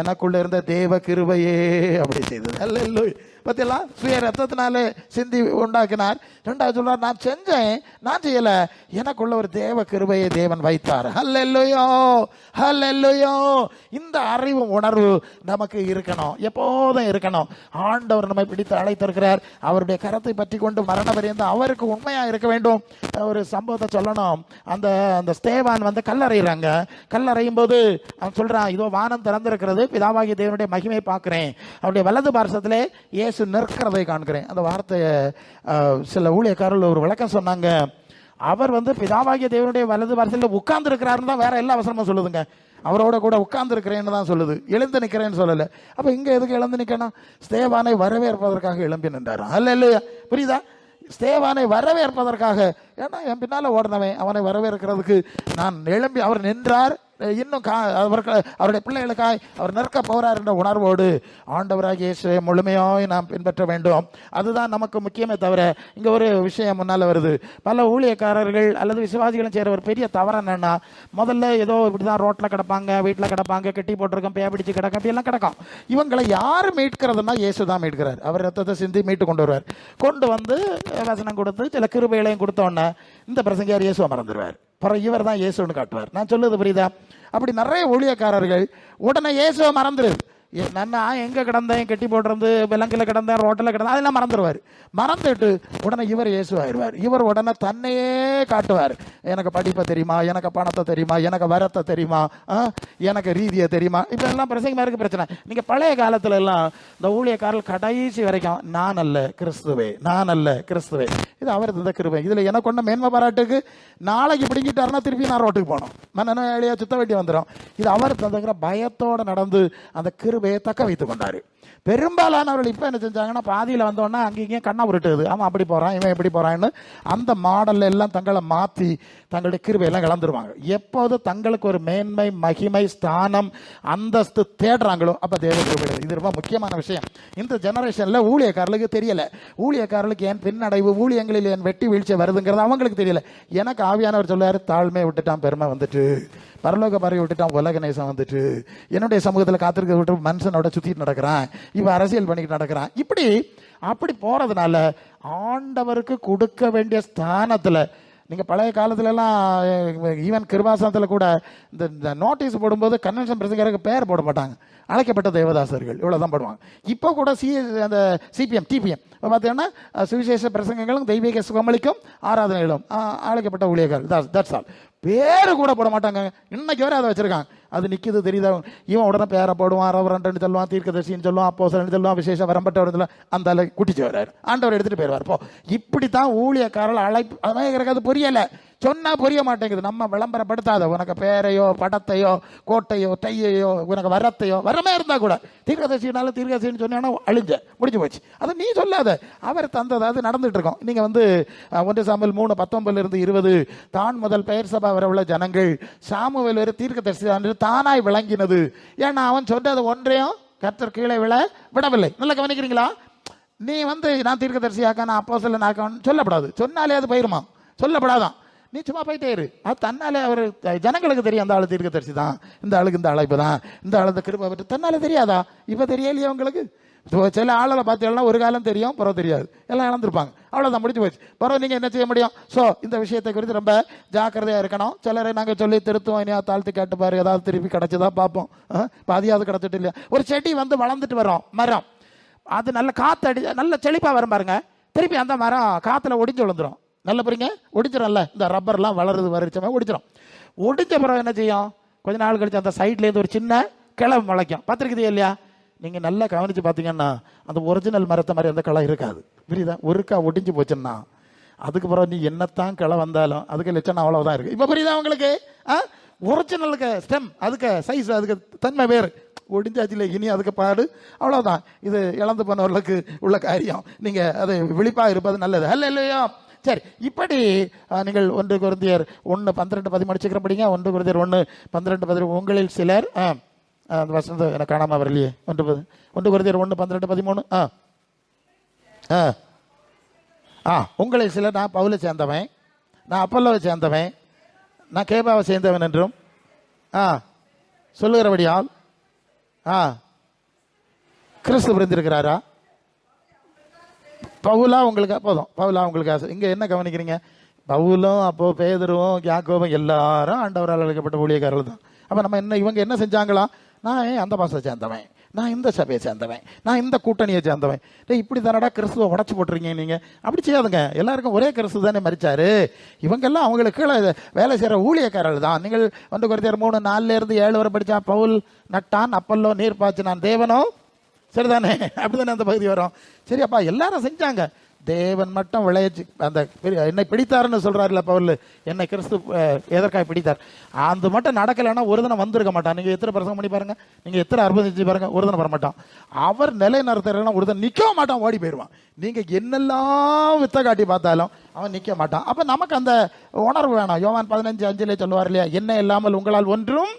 எனக்குள்ள இருந்த தெய்வ கிருபையே அப்படி செய்தது. அல்லேலூயா. பத்தியெல்லாம் சுய ரத்தத்தினாலே சிந்தி உண்டாக்கினார். 2வது சொல்றார், நான் செஞ்சேன் நான் செய்யல, எனக்குள்ள ஒரு தேவ கிருபையை தேவன் வைத்தார். அல்லேலூயா, அல்லேலூயா. இந்த அறிவு உணர்வு நமக்கு இருக்கணும், எப்போதும் இருக்கணும். ஆண்டவர் நம்மை பிடித்து அழைத்திருக்கிறார். அவருடைய கரத்தை பற்றி கொண்டு மரண பரியந்தம் அவருக்கு உண்மையா இருக்க வேண்டும். ஒரு சம்பவத்தை சொல்லணும். அந்த ஸ்தேவான் வந்து கல்லறையிறாங்க. கல்லறையும் போது அவன் சொல்றான், இதோ வானம் திறந்திருக்கிறது, பிதாவாகிய தேவனுடைய மகிமை பார்க்கிறேன், அவருடைய வலது பார்சத்திலே இயேசு நிற்கிறதை காண்கிறேன். அந்த வார்த்தையை சில ஊழியக்காரர்கள் ஒரு விளக்கம் சொன்னாங்க. அவர் வந்து பிதாவாகிய தேவனுடைய வலது பார்சத்தில் உட்கார்ந்து இருக்கிறாருன்னு தான் வேற எல்லா அவசரமும் சொல்லுதுங்க. அவரோட கூட உட்கார்ந்து இருக்கிறேன்னு தான் சொல்லுது, எழுந்து நிற்கிறேன்னு சொல்லல. அப்ப இங்க எதுக்கு எழுந்து நிற்கணும்? ஸ்தேவானை வரவேற்பதற்காக எழும்பி நின்றாராம். அல்லேலூயா. புரியுதா? ஸ்தேவானை வரவேற்பதற்காக. ஏன்னா என் பின்னால ஓடினவன், அவனை வரவேற்கிறதுக்கு நான் எழும்பி, அவர் நின்றார். இன்னும் அவருடைய பிள்ளைகளுக்காய் அவர் நிற்க போறார் என்ற உணர்வோடு ஆண்டவராகிய இயேசுவை முழுமையாய் நாம் பின்பற்ற வேண்டும். அதுதான் நமக்கு முக்கியமே தவிர, இங்க ஒரு விஷயம் முன்னால வருது. பல ஊழியக்காரர்கள் அல்லது விசுவாசிகளும் செய்யற ஒரு பெரிய தவறு என்னன்னா, முதல்ல ஏதோ இப்படிதான் ரோட்ல கிடப்பாங்க, வீட்டுல கிடப்பாங்க, கெட்டி போட்டிருக்கோம், பேய பிடிச்சு கிடக்கும், அப்படி எல்லாம் கிடக்கும். இவங்களை யாரு மீட்கிறதுனா இயேசு தான் மீட்கிறார். அவர் ரத்தத்தை சிந்தி மீட்டு கொண்டு வருவார். கொண்டு வந்து வசனம் கொடுத்து சில கிருபைகளையும் கொடுத்த உடனே இந்த பிரசங்கியார் இயேசுவை மறந்துடுவார். பிறகு இவர் தான் இயேசுன்னு காட்டுவார். நான் சொல்லுது புரியுதா? அப்படி நிறைய ஊழியக்காரர்கள் உடனே இயேசுவை மறந்துடுது. நான் எங்க கிடந்தேன், கெட்டி போட்டிருந்து விலங்கில் கிடந்தேன், ரோட்டில் கிடந்தேன், அதெல்லாம் மறந்துடுவார். மறந்துட்டு உடனே இவர் இயேசு ஆயிடுவார். இவர் உடனே தன்னையே காட்டுவார். எனக்கு படிப்பை தெரியுமா, எனக்கு பணத்தை தெரியுமா, எனக்கு வரத்தை தெரியுமா, எனக்கு ரீதியை தெரியுமா, இப்ப எல்லாம் பிரசங்கமாருக்கு பிரச்சனை. நீங்க பழைய காலத்துல எல்லாம் இந்த ஊழியக்காரர்கள் கடைசி வரைக்கும் நான் அல்ல கிறிஸ்துவே, நான் அல்ல கிறிஸ்துவே, இது அவர் இந்த கிருபை, இதுல எனக்கு ஒண்ணு மேன்மை பாராட்டுக்கு நாளைக்கு பிடிங்கிட்டாருன்னா திருப்பி நான் ரோட்டுக்கு போனோம், நான் ஏழையா சுத்த வேண்டி வந்துடும். இது அவர் தந்துக்கிற பயத்தோட நடந்து அந்த கிருபையை தக்க வைத்துக் கொண்டாரு. பெரும்பாலானவர்கள் இப்ப என்ன செஞ்சாங்கன்னா, பாதியில வந்தோன்னா அங்கேயும் கண்ணா உருட்டுது, அவன் அப்படி போறான் இவன் எப்படி போறான்னு அந்த மாடல்ல எல்லாம் தங்களை மாத்தி தங்களுடைய கிருபையெல்லாம் கலந்துருவாங்க. எப்போது தங்களுக்கு ஒரு மேன்மை, மகிமை, ஸ்தானம், அந்தஸ்து தேடுறாங்களோ அப்ப தேவ கிருபை. இது ரொம்ப முக்கியமான விஷயம். இந்த ஜெனரேஷன்ல ஊழியக்காரர்களுக்கு தெரியல. ஊழியக்காரர்களுக்கு ஏன் பின்னடைவு, ஊழியங்களில் ஏன் வெட்டி வீழ்ச்சி வருதுங்கிறது அவங்களுக்கு தெரியல. எனக்கு ஆவியானவர் சொல்லுவாரு, தாழ்மையை விட்டுட்டான் பெருமை வந்துட்டு, பரலோக பறவை விட்டுட்டான் உலக நேசம் வந்துட்டு, என்னுடைய சமூகத்தில் காத்திருக்க விட்டு மனுஷனோட சுற்றிட்டு நடக்கிறான், இவன் அரசியல் பண்ணிக்கிட்டு நடக்கிறான். அப்படி போகிறதுனால ஆண்டவருக்கு கொடுக்க வேண்டிய ஸ்தானத்தில், நீங்கள் பழைய காலத்துலலாம் ஈவன் கிருபாசனத்தில் கூட இந்த நோட்டீஸ் போடும்போது கன்வென்ஷன் பிரசங்கருக்கு பேர் போட மாட்டாங்க, அழைக்கப்பட்ட தேவதாசர்கள் இவ்வளோ தான் போடுவாங்க. இப்போ கூட அந்த சிபிஎம் டிபிஎம் பார்த்தீங்கன்னா சுவிசேஷ பிரசங்கங்களும் தெய்வீக சுகமளிக்கும் ஆராதனைகளும் அழைக்கப்பட்ட ஊழியர்கள், தட்ஸ் ஆல். பேரு கூட போட மாட்டாங்க, இன்னைக்கு வரை அதை வச்சிருக்காங்க. அது நிற்கிது தெரியுதா? இவன் உடனே பேரை போடுவான், ரெவரண்ட்னு சொல்லுவான், தீர்க்கதரிசின்னு சொல்லுவான், அப்போஸ்தலன்னு சொல்லுவான், விசேஷ வரம்பட்டவர் அந்த குட்டிச்சு வர்றாரு, ஆண்டவர் எடுத்துகிட்டு போயிடுவார். இப்போ இப்படி தான் ஊழியக்காரர்கள் அழைப்பு. அதான் அது புரியலை, சொன்னால் புரிய மாட்டேங்குது. நம்ம விளம்பரப்படுத்தாத, உனக்கு பேரையோ படத்தையோ கோட்டையோ டையையோ உனக்கு வரத்தையோ வரமே இருந்தால் கூட தீர்க்கதரிசினால தீர்க்கதரிசின்னு சொன்னா முடிஞ்சு போச்சு. அதை நீ சொல்லாத, அவர் தந்தது, அது நடந்துட்டு இருக்கோம். நீங்கள் 1 சாமுவேல் 3:19-20 தான் முதல் பெயர் சபா வர உள்ள ஜனங்கள் சாமுவேல் ஒரு தீர்க்கதரிசி தானாய் விளங்கினது. ஏன்னா அவன் சொன்னது ஒன்றையும் கர்த்தர் கீழே விடவில்லை. நல்லா கவனிக்கிறீங்களா? நீ நான் தீர்க்கதரிசியாக்க, நான் அப்போஸ்தலனாக்க சொல்லப்படாது. சொன்னாலே அது பயிருமா, சொல்லப்படாதான். நீ சும்மா போயிட்டே இரு. அது தன்னாலே அவர் ஜனங்களுக்கு தெரியும், அந்த ஆளு தீர்க்கதரிசி தான், இந்த ஆளுக்கு இந்த அழைப்பு தான், இந்த ஆளு இந்த கிருபை பற்றி தன்னாலே தெரியாதா? இப்போ தெரியலையே உங்களுக்கு? சில ஆளை பார்த்தீங்கன்னா ஒரு காலம் தெரியும், பிறகு தெரியாது, எல்லாம் இழந்திருப்பாங்க, அவ்வளோதான், முடிஞ்சு போச்சு. பிறகு நீங்கள் என்ன செய்ய முடியும்? ஸோ இந்த விஷயத்தை குறித்து ரொம்ப ஜாக்கிரதையாக இருக்கணும். சிலரை நாங்கள் சொல்லி திருத்துவோம், இனியா தாழ்த்து கேட்டுப்பாரு, ஏதாவது திருப்பி கிடச்சிதான் பார்ப்போம். பாதியாவது கிடச்சிட்டு இல்லையா? ஒரு செடி வளர்ந்துட்டு வரும், மரம், அது நல்ல காற்று நல்ல செழிப்பாக வரும் பாருங்க, திருப்பி அந்த மரம் காற்றுல ஒடிஞ்சு விழுந்துடும். நல்ல புரியுங்க, ஒடிச்சிடும்ல, இந்த ரப்பர்லாம் வளருது, வரிச்சமே ஒடிச்சிடும். ஒடிச்ச பிறகு என்ன செய்யும்? கொஞ்ச நாள் கழிச்சு அந்த சைட்லேருந்து ஒரு சின்ன கிளை முளைக்கும். பார்த்துருக்குது இல்லையா? நீங்கள் நல்லா கவனித்து பார்த்தீங்கன்னா அந்த ஒரிஜினல் மரத்தை மாதிரி அந்த கிளை இருக்காது, புரியுதா? ஒருக்கா ஒடிஞ்சு போச்சுன்னா அதுக்கு பிறகு நீ என்னத்தான் கிளை வந்தாலும் அதுக்கு லட்சணம் அவ்வளோதான் இருக்குது. இப்போ புரியுதா உங்களுக்கு? ஒரிஜினலுக்கு ஸ்டெம், அதுக்கு சைஸ், அதுக்கு தன்மை வேறு. ஒடிஞ்சாச்சில் இனி அதுக்கு பாடு, அவ்வளோதான். இது இழந்து போனவர்களுக்கு உள்ள காரியம். நீங்கள் அது விழிப்பாக இருப்பது நல்லது, அல்ல இல்லையா? சரி, இப்படி நீங்கள் 1 கொரிந்தியர் 1:12-13 சீக்கிரம் படிங்க. 1 கொரிந்தியர் 1:12-13. உங்களில் சிலர் அந்த வசனத்தை எனக்கு காணாமல் வரலையே. 1 கொரிந்தியர் 1:12-13. உங்களில் சிலர், நான் பவுலை சேர்ந்தவன், நான் அப்பல்லோவை சேர்ந்தவன், நான் கேபாவை சேர்ந்தவன் என்றும் சொல்லுகிறபடியால் கிறிஸ்து பிரிந்திருக்கிறாரா? பவுலா உங்களுக்கு போதும், பவுலா உங்களுக்கு ஆசை. இங்கே என்ன கவனிக்கிறீங்க? பவுலும் அப்போ பேதுருவும் யாக்கோபும் எல்லாரும் ஆண்டவரால் அழைக்கப்பட்ட ஊழியக்காரர்கள் தான். அப்போ நம்ம இவங்க என்ன செஞ்சாங்களா? நான் அந்த பாசத்தை சேர்ந்தவன், நான் இந்த சபையை சேர்ந்தவன், நான் இந்த கூட்டணியை சேர்ந்தவன். இப்படி தானடா கிறிஸ்துவை உடச்சி போட்டுருக்கீங்க நீங்கள். அப்படி செய்யாதுங்க, எல்லாருக்கும் ஒரே கிறிஸ்து தானே மரிச்சாரு. இவங்கெல்லாம் அவங்களுக்கு கீழே வேலை செய்கிற ஊழியக்காரர்கள் தான். நீங்கள் 1 கொரிந்தியர் 3:4-7 வரை படித்தா, பவுல் நட்டான், அப்பல்லோ நீர் பாய்ச்சினான், தேவனோ, சரிதானே? அப்படிதானே அந்த பகுதி வரும். சரி, அப்பா எல்லாரும் செஞ்சாங்க, தேவன் மட்டும் விளையச்சு அந்த என்னை பிடித்தாருன்னு சொல்றாருல பவுல், என்னை கிறிஸ்து எதற்காக பிடித்தார், அது மட்டும் நடக்கலைன்னா ஒரு தினம் வந்திருக்க மாட்டான். நீங்கள் எத்தனை பிரசங்கம் பண்ணி பாருங்க, நீங்கள் எத்தனை அற்புதம் செஞ்சு பாருங்க, ஒரு தினம் வர மாட்டான். அவர் நிலை நிறுத்தலாம், ஒரு தினம் நிற்க மாட்டான், ஓடி போயிடுவான். நீங்கள் என்னெல்லாம் வித்த காட்டி பார்த்தாலும் அவன் நிற்க மாட்டான். அப்போ நமக்கு அந்த உணர்வு வேணும். யோவான் 15:5 சொல்லுவார் இல்லையா, என்ன இல்லாமல் உங்களால் ஒன்றும்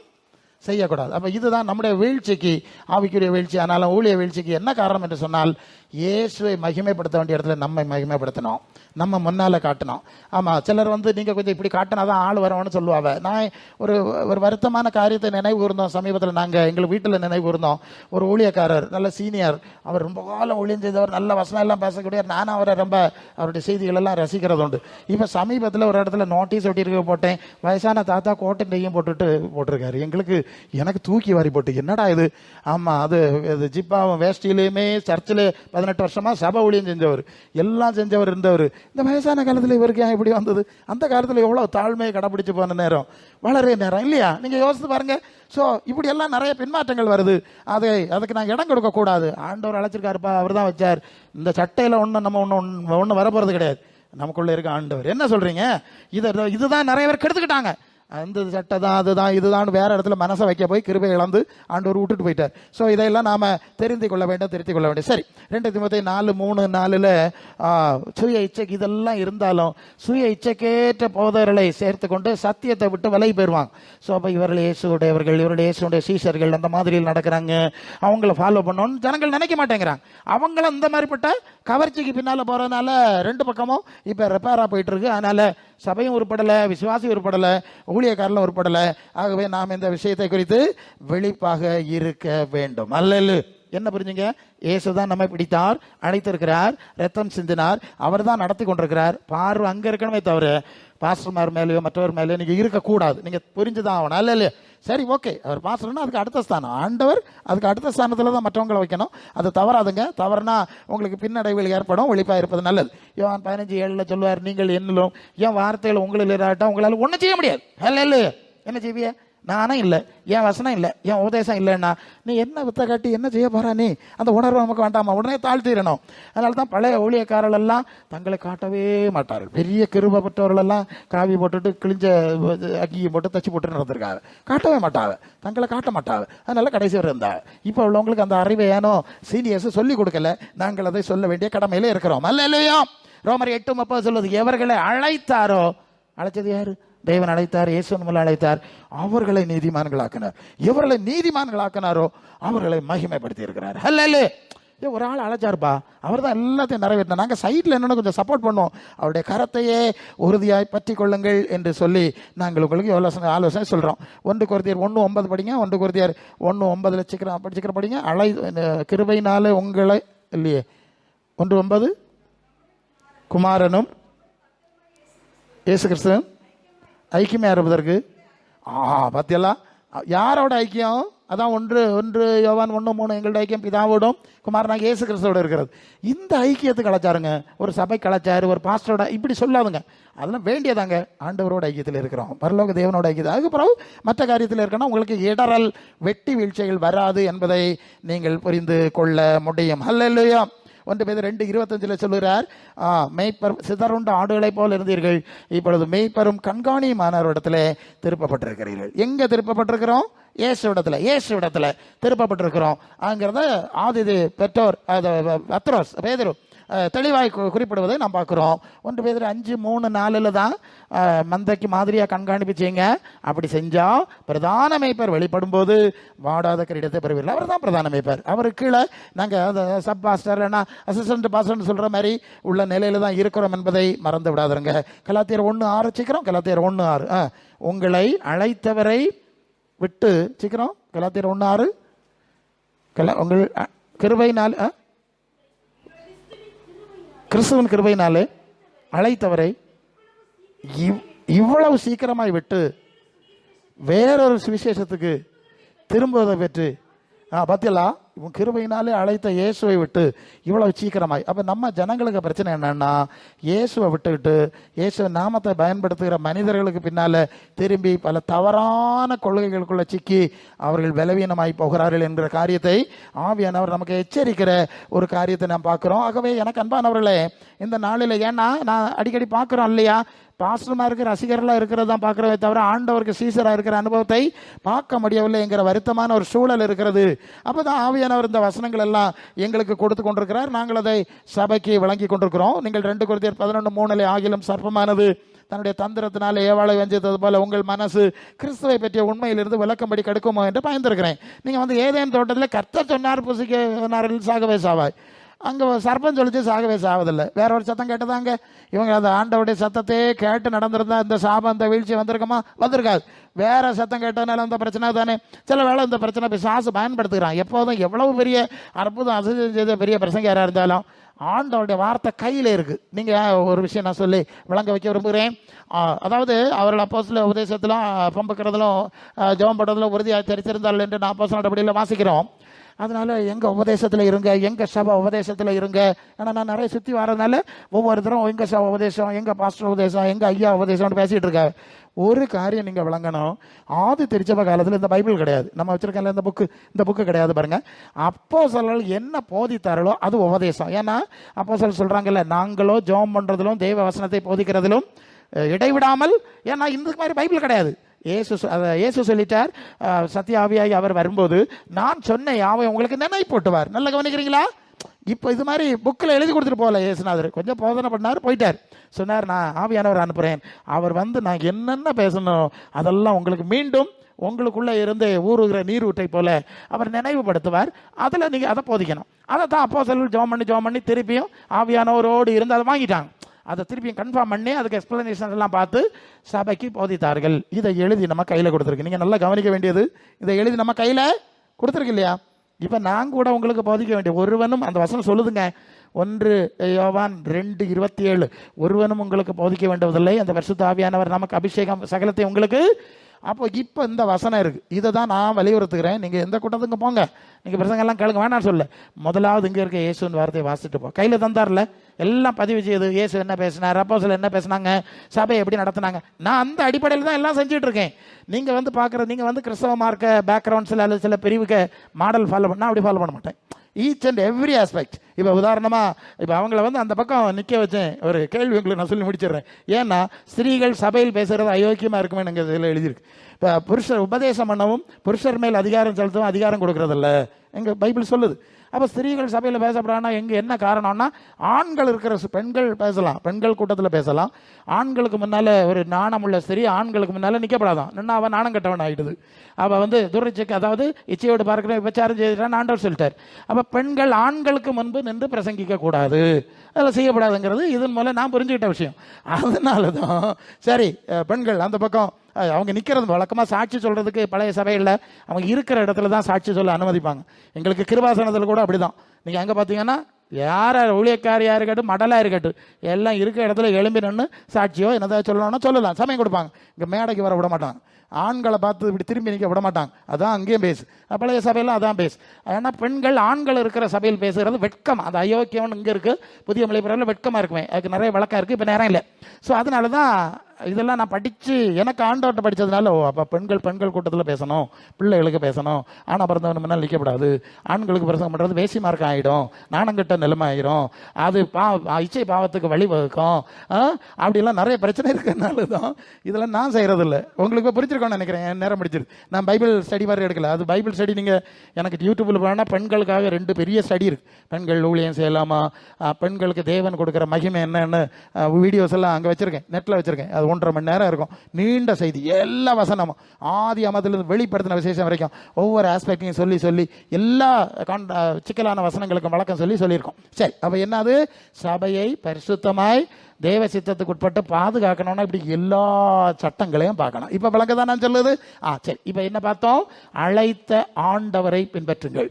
செய்யக்கூடாது. அப்போ இதுதான் நம்முடைய வீழ்ச்சிக்கு, ஆவிக்குரிய வீழ்ச்சி, ஆனாலும் ஊழிய வீழ்ச்சிக்கு என்ன காரணம் என்று சொன்னால், இயேசுவை மகிமைப்படுத்த வேண்டிய இடத்துல நம்மை மகிமைப்படுத்தணும், நம்ம முன்னால் காட்டணும். ஆமாம், சிலர் நீங்கள் கொஞ்சம் இப்படி காட்டினா தான் ஆள் வரணும்னு சொல்லுவாங்க. நான் ஒரு வருத்தமான காரியத்தை நினைவு கூர்ந்தோம் சமீபத்தில். நாங்கள் எங்கள் வீட்டில் நினைவு கூர்ந்தோம். ஒரு ஊழியக்காரர், நல்ல சீனியர், அவர் ரொம்ப காலம் ஊழியம் செய்தவர், நல்ல வசனம் எல்லாம் பேசக்கூடிய. நானும் அவரை ரொம்ப அவருடைய செய்திகளெல்லாம் ரசிக்கிறது உண்டு. இப்போ சமீபத்தில் ஒரு இடத்துல நோட்டீஸ் ஒட்டியிருக்க போட்டேன், வயசான தாத்தா கோட்டை நெய்யும் போட்டிருக்காரு. எனக்கு தூக்கி வாரி போட்டு, என்னடா இது? ஆமாம், அது ஜிப்பாவும் வேஷ்டியிலையுமே சர்ச்சில் 18 வருஷமாக சபை ஊழியம் செஞ்சவர், எல்லாம் செஞ்சவர் இருந்தவர். இந்த வயசான காலத்தில் இவருக்கு ஏன் இப்படி வந்தது? அந்த காலத்தில் எவ்வளோ தாழ்மையை கடைப்பிடிச்சு போன நேரம், வளர நேரம் இல்லையா? நீங்கள் யோசித்து பாருங்கள். ஸோ இப்படி எல்லாம் நிறைய பின்மாற்றங்கள் வருது. அதுக்கு நான் இடம் கொடுக்கக்கூடாது. ஆண்டவர் அழைச்சிருக்காருப்பா, அவர் தான் வச்சார். இந்த சட்டையில் நம்ம ஒன்றும் வரப்போகிறது கிடையாது. நமக்குள்ளே இருக்க ஆண்டவர். என்ன சொல்கிறீங்க? இதுதான் நிறைய பேர் கெடுத்துக்கிட்டாங்க. அந்த சட்டை தான், அதுதான், இதுதான் வேற இடத்துல மனசை வைக்க போய் கிருபை இழந்து ஆண்டவர் விட்டுட்டு போயிட்டார். ஸோ இதெல்லாம் நாம் திருத்திக் கொள்ள வேண்டும். சரி, 2 தீமோத்தேயு 4:3-4 சுய இச்சைக்கு இதெல்லாம் இருந்தாலும் சுய இச்சைக்கேற்ற போதகர்களை சேர்த்து கொண்டு சத்தியத்தை விட்டு விலகி போயிடுவாங்க. ஸோ அப்போ இவர்கள் இயேசுடையவர்கள், இவருடைய இயேசுடைய சீஷர்கள் அந்த மாதிரியில் நடக்கிறாங்க, அவங்கள ஃபாலோ பண்ணணும்னு ஜனங்கள் நினைக்க மாட்டேங்கிறாங்க. அவங்களும் இந்த மாதிரிப்பட்ட கவர்ச்சிக்கு பின்னால் போகிறதுனால 2 பக்கமும் இப்போ ரிப்பேராக போயிட்டு இருக்கு. அதனால சபையும் உருப்படலை, விசுவாசி உருப்படலை, ஊழியக்காரலும் உருப்படலை. ஆகவே நாம் இந்த விஷயத்தை குறித்து விழிப்பாக இருக்க வேண்டும். அல்லேலூயா. என்ன புரிஞ்சுங்க? இயேசுதான் நம்மை பிடித்தார், அழைத்திருக்கிறார், ரத்தம் சிந்தினார், அவர் தான் நடத்தி கொண்டிருக்கிறார். பார்வை அங்க இருக்கணுமே தவிர பாஸ்டர்மார் மேலேயோ மற்றவர் மேலேயோ நீங்க இருக்கக்கூடாது. நீங்க புரிஞ்சுதான் ஆகணும். அல்ல இல்லையா? சரி, ஓகே, அவர் பாஸ்டர்னா அதுக்கு அடுத்த ஸ்தானம், ஆண்டவர் அதுக்கு அடுத்த ஸ்தானத்துல தான் மற்றவங்களை வைக்கணும். அது தவறாதுங்க. தவறுனா உங்களுக்கு பின்னடைவில் ஏற்படும். வெளிப்பாக இருப்பது நல்லது. யோவான் 15:7 சொல்லுவார், நீங்கள் என்னிலும் என் வார்த்தைகள் உங்களில் இல்லாட்டா உங்களால் ஒன்றும் செய்ய முடியாது. அல்ல இல்லையா? என்ன செய்விய? நானும் இல்லை, என் வசனம் இல்லை, என் உபதேசம் இல்லைன்னா நீ என்ன வித்த காட்டி என்ன செய்ய போறா? நீ அந்த உணர்வு நமக்கு வேண்டாமா? உடனே தாழ்த்திடணும். அதனால தான் பழைய ஊழியக்காரர்கள் எல்லாம் தங்களை காட்டவே மாட்டார்கள். பெரிய கிருபை பெற்றவர்கள் எல்லாம் காவி போட்டுட்டு கிழிஞ்ச அக்கியை போட்டு தச்சு போட்டு நடந்திருக்காங்க. காட்டவே மாட்டாங்க, தங்களை காட்ட மாட்டாங்க. அதனால கடைசி வரை இருந்தாங்க. இப்போ உள்ளவங்களுக்கு அந்த அறிவை ஏனோ சீனியர்ஸ் சொல்லி கொடுக்கல. நாங்கள் அதை சொல்ல வேண்டிய கடமையில இருக்கிறோம். அல்ல இல்லையா? ரோமர் 8:30 சொல்லுது, எவர்களை அழைத்தாரோ, அழைச்சது யாரு? தேவன் அழைத்தார், இயேசு மூலம் அழைத்தார், அவர்களை நீதிமான்களாக்கினார். எவர்களை நீதிமான்களாக்கினாரோ அவர்களை மகிமைப்படுத்தி இருக்கிறார். அல்லேலூயா. ஒரு ஆள் அழைச்சாருப்பா, அவர் தான் எல்லாத்தையும் நிறைவேற்றினார். நாங்கள் சைடில் என்னென்ன கொஞ்சம் சப்போர்ட் பண்ணுவோம். அவருடைய கரத்தையே உறுதியாய் பற்றி கொள்ளுங்கள் என்று சொல்லி நாங்கள் உங்களுக்கு ஆலோசனை சொல்கிறோம். 1 கொரிந்தியர் 1:9 படிங்க. 1 கொரிந்தியர் 1:9 சீக்கிரம் படிங்க. கிருபையினாலே உங்களை இல்லையே 1:9 குமாரனும் இயேசு கிறிஸ்துவும் ஐக்கியமே இருப்பதற்கு பத்தியெல்லாம் யாரோட ஐக்கியம்? அதான் 1 யோவான் 1:3 எங்களுடைய ஐக்கியம் பிதாவோடும் குமாரனாக இயேசு கிறிஸ்துவோட இருக்கிறது. இந்த ஐக்கியத்துக்கு அழைச்சாருங்க. ஒரு சபை கலைச்சாரு, ஒரு பாஸ்டரோட இப்படி சொல்லாதுங்க. அதெல்லாம் வேண்டியதாங்க. ஆண்டவரோட ஐக்கியத்தில் இருக்கிறோம், பரலோக தேவனோட ஐக்கியத்தில். அதுக்கு பிறகு மற்ற காரியத்தில் இருக்கணும். உங்களுக்கு இடரல் வெட்டி வீழ்ச்சிகள் வராது என்பதை நீங்கள் புரிந்து கொள்ள முடியும். அல்லேலூயா. 1 பேதுரு 2:25 சொல்லுகிறார், மேய்ப்பர் சிதறுண்ட ஆடுகளை போல் இருந்தீர்கள், இப்பொழுது மேய்ப்பரும் கண்காணியுமானவரிடத்துல திருப்பப்பட்டிருக்கிறீர்கள். எங்க திருப்பப்பட்டிருக்கிறோம்? இயேசு இடத்துல திருப்பப்பட்டிருக்கிறோம். அங்கிறத ஆதி பெற்றோர் பத்ரோஸ் பேதுரு தெளிவாய் குறிப்பிடுவதை நாம் பார்க்கிறோம். 1 பேதுரு 5:3-4 தான் மந்தைக்கு மாதிரியாக கண்காணிப்பு செய்யுங்க. அப்படி செஞ்சா பிரதான மேய்ப்பர் வெளிப்படும் போது வாடாத கிரீடத்தை பெறுவீர்கள். அவர் தான் பிரதான மேய்ப்பர். அவருக்கு கீழே நாங்கள் சப் பாஸ்டர் இல்லைன்னா அசிஸ்டன்ட் பாஸ்டர்னு சொல்ற மாதிரி உள்ள நிலையில தான் இருக்கிறோம் என்பதை மறந்து விடாதுங்க. கலாத்தியர் 1:6 சீக்கிரம். கலாத்தியர் 1:6 உங்களை அழைத்தவரை விட்டு சீக்கிரம். கலாத்தியர் 1:6 உங்கள் கிருபையினால் கிறிஸ்துவின் கிருபையினாலே அழைத்தவரை இவ்வளவு சீக்கிரமாய் விட்டு வேறொரு சுவிசேஷத்துக்கு திரும்புவதை பெற்று பார்த்தீங்களா? இவன் கிருபையினாலே அழைத்த இயேசுவை விட்டு இவ்வளவு சீக்கிரமாய். அப்போ நம்ம ஜனங்களுக்கு பிரச்சனை என்னன்னா, இயேசுவை விட்டுக்கிட்டு இயேசு நாமத்தை பயன்படுத்துகிற மனிதர்களுக்கு பின்னால திரும்பி பல தவறான கொள்கைகளுக்குள்ள சிக்கி அவர்கள் பலவீனமாய் போகிறார்கள் என்கிற காரியத்தை ஆவியானவர் நமக்கு எச்சரிக்கிற ஒரு காரியத்தை நாம் பார்க்கிறோம். ஆகவே எனக்கு அன்பானவர்களே, இந்த நாளில் ஏன்னா நான் அடிக்கடி பார்க்குறோம் இல்லையா, பாஸ்டர்மாருக்கு ரசிகர்களாக இருக்கிறது தான் பார்க்குறவே தவிர ஆண்டவருக்கு சீசராக இருக்கிற அனுபவத்தை பார்க்க முடியவில்லை என்கிற வருத்தமான ஒரு சூழல் இருக்கிறது. அப்போ தான் ஆவியானவர் இந்த வசனங்கள் எல்லாம் எங்களுக்கு கொடுத்து கொண்டிருக்கிறார். நாங்கள் அதை சபைக்கு வழங்கி கொண்டிருக்கிறோம். நீங்கள் 2 கொரிந்தியர் 11:3 ஆகிலும் சர்ப்பமானது தன்னுடைய தந்திரத்தினால ஏவாளை வஞ்சித்தது போல உங்கள் மனசு கிறிஸ்துவை பற்றிய உண்மையிலிருந்து விளக்கம்படி கெடுக்குமோ என்று பயந்துருக்கிறேன். நீங்கள் ஏதேன் தோட்டத்தில் கர்த்தர் சொன்னார் புசிக்க சாகவே சாவாய், அங்கே சர்ப்பம் சொல்லிச்சு சாகவே சாவதில்லை. வேற ஒரு சத்தம் கேட்டதாங்க. இவங்க அந்த ஆண்டவருடைய சத்தத்தையே கேட்டு நடந்திருந்தா இந்த சாபம் இந்த வீழ்ச்சி வந்திருக்குமா? வந்திருக்காது. வேற சத்தம் கேட்டதுனால அந்த பிரச்சனை தானே. சில வேளை இந்த பிரச்சனை பிசாசு பயன்படுத்துகிறான். எப்போதும் எவ்வளவு பெரிய அற்புதம் அதிசயம் செய்த பெரிய பிரசங்கராக இருந்தாலும் ஆண்டவருடைய வார்த்தை கையில் இருக்குது. நீங்கள் ஒரு விஷயம் நான் சொல்லி விளங்க வைக்க விரும்புகிறேன். அதாவது அவர்கள் அப்போஸ்தல உபதேசத்திலும் பம்புக்கிறதுலும் ஜெபம் பண்ணுறதுலும் உறுதியாக தெரிச்சிருந்தார்கள் என்று நான் அப்போஸ்தல நடவடிக்கையில் வாசிக்கிறோம். அதனால எங்கள் உபதேசத்தில் இருங்க, எங்கள் சபை உபதேசத்தில் இருங்க. ஏன்னா நான் நிறைய சுற்றி வரதுனால ஒவ்வொருத்தரும் எங்கள் சபை உபதேசம், எங்கள் பாஸ்டர் உபதேசம், எங்கள் ஐயா உபதேசம்னு பேசிகிட்டு இருக்காங்க. ஒரு காரியம் நீங்கள் விளங்கணும், ஆதி திருச்சபை காலத்தில் இந்த பைபிள் கிடையாது. நம்ம வச்சுருக்கல இந்த புக்கு கிடையாது பாருங்க. அப்போஸ்தலர்கள் என்ன போதித்தார்களோ அது உபதேசம். ஏன்னா அப்போஸ்தலர் சொல்கிறாங்கல்ல, நாங்களோ ஜெபம் பண்ணுறதிலும் தெய்வ வசனத்தை போதிக்கிறதிலும் இடைவிடாமல். ஏன்னா இந்த மாதிரி பைபிள் கிடையாது. இயேசு சொல்லிட்டார், சத்திய ஆவியாகி அவர் வரும்போது நான் சொன்ன யாவை உங்களுக்கு நினைவு போட்டுவார். நல்லா கவனிக்கிறீங்களா? இப்போ இது மாதிரி புக்கில் எழுதி கொடுத்துட்டு போகல இயேசுநாதர். கொஞ்சம் போதனை பண்ணார், போயிட்டார். சொன்னார், நான் ஆவியானவர் அனுப்புகிறேன், அவர் வந்து நான் என்னென்ன பேசணும் அதெல்லாம் உங்களுக்கு மீண்டும் உங்களுக்குள்ளே இருந்து ஊறுகிற நீர் ஊற்றை போல அவர் நினைவுபடுத்துவார். அதில் நீங்கள் அதை போதிக்கணும். அதை தான் அப்போஸ்தலர்கள் ஜெபம் பண்ணி திருப்பியும் ஆவியானவரோடு இருந்து அதை வாங்கிட்டாங்க. அதை திருப்பியும் கன்ஃபார்ம் பண்ணி அதுக்கு எக்ஸ்பிளனேஷன் எல்லாம் பார்த்து சபைக்கு போதித்தார்கள். இதை எழுதி நம்ம கையில் கொடுத்துருக்கு. நீங்கள் நல்லா கவனிக்க வேண்டியது, இதை எழுதி நம்ம கையில் கொடுத்துருக்கு இல்லையா? இப்போ நான் கூட உங்களுக்கு போதிக்க வேண்டிய ஒருவனும், அந்த வசனம் சொல்லுதுங்க 1 யோவான் 2:27, ஒருவனும் உங்களுக்கு போதிக்க வேண்டுவதில்லை, அந்த பரிசுத்த ஆவியானவர் நமக்கு அபிஷேகம் சகலத்தை உங்களுக்கு. அப்போ இப்போ இந்த வசனம் இருக்கு, இதை தான் நான் வலியுறுத்துக்கிறேன். நீங்கள் எந்த கூட்டத்துக்கு போங்க, நீங்கள் பிரசங்கெல்லாம் கேளுங்க, வேணாம் சொல்ல. முதலாவது இங்கே இருக்க இயேசுவின் வார்த்தையை வாசிட்டு போ. கையில் தந்தார்ல, எல்லாம் பதிவு செய்யுது. இயேசு என்ன பேசினார், அப்போஸ்தலர் என்ன பேசினாங்க, சபையை எப்படி நடத்தினாங்க. நான் அந்த அடிப்படையில் தான் எல்லாம் செஞ்சுட்டு இருக்கேன். நீங்கள் வந்து பார்க்குறது, நீங்கள் வந்து கிறிஸ்தவ மார்க்க பேக்ரவுண்ட்ஸில் அல்லது சில பிரிவுக்கு மாடல் ஃபாலோ பண்ணால் அப்படி ஃபாலோ பண்ண மாட்டேன். Each and every aspect. இப்போ உதாரணமாக இப்போ அவங்கள வந்து அந்த பக்கம் நிற்க வச்சேன். ஒரு கேள்வி உங்களுக்கு நான் சொல்லி முடிச்சிடுறேன். ஏன்னா ஸ்திரீகள் சபையில் பேசுகிறது அயோக்கியமாக இருக்குமே எங்கள் இதில் எழுதியிருக்கு. இப்போ புருஷர் உபதேசம் பண்ணவும் புருஷர் மேல் அதிகாரம் செலுத்தவும் அதிகாரம் கொடுக்கறதில்ல எங்கள் பைபிள் சொல்லுது. அப்போ ஸ்திரீகள் சபையில் பேசப்படானா எங்கே என்ன காரணம்னா, ஆண்கள் இருக்கிற பெண்கள் பேசலாம், பெண்கள் கூட்டத்தில் பேசலாம். ஆண்களுக்கு முன்னால் ஒரு நாணமுள்ள ஸ்திரீ ஆண்களுக்கு முன்னால் நிற்கப்படாதான், நின்னா அவன் நாணம் கட்டவன் ஆகிடுது. அவள் வந்து துரைச்சிக்கு, அதாவது இச்சையோடு பார்க்குற விபச்சாரம் செய்தான்னு ஆண்டவர் சொல்லிட்டார். அப்போ பெண்கள் ஆண்களுக்கு முன்பு நின்று பிரசங்கிக்க கூடாது, அதெல்லாம் செய்யப்படாதுங்கிறது இதன் மூலம் நான் புரிஞ்சுக்கிட்ட விஷயம். அதனால தான் சரி, பெண்கள் அந்த பக்கம் அவங்க நிற்கிறது வழக்கமாக சாட்சி சொல்கிறதுக்கு பழைய சபையில் அவங்க இருக்கிற இடத்துல தான் சாட்சி சொல்ல அனுமதிப்பாங்க. எங்களுக்கு கிருபாசனத்தில் கூட அப்படி தான். நீங்கள் அங்கே பார்த்தீங்கன்னா யார் ஊழியக்காரியாக இருக்கட்டும் மடலாக இருக்கட்டும் எல்லாம் இருக்கிற இடத்துல எழும்பி நின்று சாட்சியோ என்னதான் சொல்லணும்னா சொல்லலாம், சமயம் கொடுப்பாங்க. இங்கே மேடைக்கு வர விட மாட்டாங்க, ஆண்களை பார்த்து இப்படி திரும்பி நிற்க விட மாட்டாங்க. அதான் அங்கேயும் பேசு, பழைய சபையெல்லாம் அதான் பேசு. ஏன்னா பெண்கள் ஆண்கள் இருக்கிற சபையில் பேசுகிறது வெட்கம், அது அயோக்கியம் இங்கே இருக்குது. புதிய மலைப்புறவில் வெட்கமாக இருக்குமே, அதுக்கு நிறைய விளக்கம் இருக்குது, இப்போ நேரம் இல்லை. ஸோ அதனால தான் இதெல்லாம் நான் படித்து எனக்கு ஆண்டவர்கிட்ட படித்ததுனால, ஓ அப்போ பெண்கள் கூட்டத்தில் பேசணும், பிள்ளைகளுக்கு பேசணும், ஆனால் பிறந்தவன் முன்னால் நிற்கப்படாது, ஆண்களுக்கு பிரசங்கம் பண்ணுறது வேசி மார்க்கம் ஆகிடும், நாணங்கட்ட நிலைமை ஆகிடும், அது இச்சை பாவத்துக்கு வழிவகுக்கும், அப்படிலாம் நிறைய பிரச்சனை இருக்கிறதுனால தான் இதெல்லாம் நான் செய்கிறதில்ல. உங்களுக்கு புரிஞ்சிருக்கோன்னு நினைக்கிறேன். என் நேரம் பிடிச்சிருக்கு. நான் பைபிள் ஸ்டடி மாதிரி எடுக்கல. அது பைபிள் ஸ்டடி நீங்கள் எனக்கு யூடியூப்பில் போனால் பெண்களுக்காக 2 பெரிய ஸ்டடி இருக்குது. பெண்கள் ஊழியம் செய்யலாமா, பெண்களுக்கு தேவன் கொடுக்குற மகிமை என்னன்னு வீடியோஸ் எல்லாம் அங்கே வச்சுருக்கேன், நெட்டில் வச்சுருக்கேன். அது 1.5 மணி நேரம் இருக்கும், நீண்ட செய்தி, எல்லா வசனமும் ஆதி அமதிலிருந்து வெளிப்படுத்தின விசேஷம் வரைக்கும் ஒவ்வொரு ஆஸ்பெக்டையும் சொல்லி சொல்லி எல்லா சிக்கலான வசனங்களுக்கு வழக்கம் சொல்லியிருக்கோம். சரி, அப்போ என்னது, சபையை பரிசுத்தமாய் தேவ சித்தத்துக்கு உட்பட்டு பாதுகாக்கணும்னா இப்படி எல்லா சட்டங்களையும் பார்க்கணும். இப்போ விளக்க தான் நான் சொல்லுது. சரி, இப்போ என்ன பார்த்தோம், அழைத்த ஆண்டவரை பின்பற்றுங்கள்,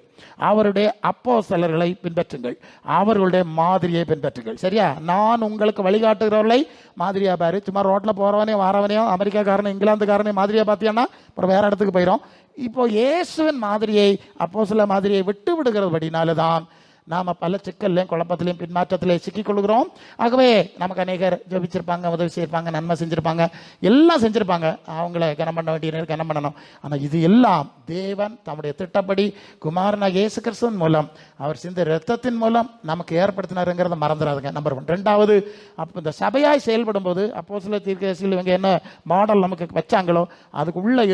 அவருடைய அப்போஸ்தலர்களை பின்பற்றுங்கள், அவர்களுடைய மாதிரியை பின்பற்றுங்கள். சரியா? நான் உங்களுக்கு வழிகாட்டுகிறவர்களை மாதிரியா பாரு. சும்மா ரோட்டில் போகிறவனையும் வாரவனையும் அமெரிக்காக்காரனையும் இங்கிலாந்துக்காரனையும் மாதிரியா பார்த்தியான்னா அப்புறம் வேற இடத்துக்கு போயிடும். இப்போ இயேசுவின் மாதிரியை அப்போஸ்தலர் மாதிரியை விட்டு விடுகிறபடினால தான் நாம் பல சிக்கல்லையும் குழப்பத்திலையும் பின்மாற்றத்திலே சிக்கிக்கொள்கிறோம். ஆகவே நமக்கு அநேகர் ஜெபிச்சிருப்பாங்க, உதவி செய்யிருப்பாங்க, நன்மை செஞ்சுருப்பாங்க, எல்லாம் செஞ்சுருப்பாங்க. அவங்கள கனம் பண்ண வேண்டிய கனம் பண்ணணும். ஆனால் இது எல்லாம் தேவன் தம்முடைய திட்டப்படி குமாரனாகிய இயேசு கிறிஸ்துவின் மூலம் அவர் சிந்த இரத்தத்தின் மூலம் நமக்கு ஏற்படுத்தினாருங்கிறத மறந்துடாதுங்க. நம்பர் 1. 2வது, அப்போ இந்த சபையாய் செயல்படும் போது அப்போஸ்தலர் தீர்க்கதரிசிகள் இவங்க என்ன மாடல் நமக்கு வச்சாங்களோ அதுக்குள்ளே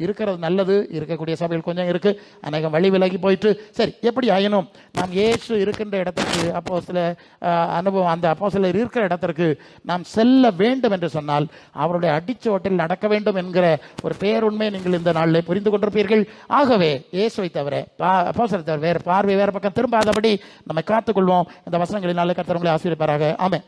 இருக்கிறது நல்லது. இருக்கக்கூடிய சபைகள் கொஞ்சம் இருக்குது, அநேகம் வழி விலகி போயிட்டு. சரி, எப்படி ஆயினும் நாம் இயேசு இருக்கின்ற இடத்திற்கு அப்போஸ்தலர் அனுபவம், அந்த அப்போஸ்தலர் இருக்கிற இடத்திற்கு நாம் செல்ல வேண்டும் என்று சொன்னால் அவருடைய அடிச்சுவட்டில் நடக்க வேண்டும் என்கிற ஒரு பேருண்மை நீங்கள் இந்த நாளில் புரிந்து கொண்டிருப்பீர்கள். ஆகவே இயேசுவை தவிர அப்போஸ்தலரை தவிர வேறு பார்வை வேறு பக்கம் திரும்பாதபடி நம்மை காத்துக்கொள்வோம். இந்த வசனங்களினாலே கர்த்தர் உங்களை ஆசீர்வதிப்பாராக. ஆமென்.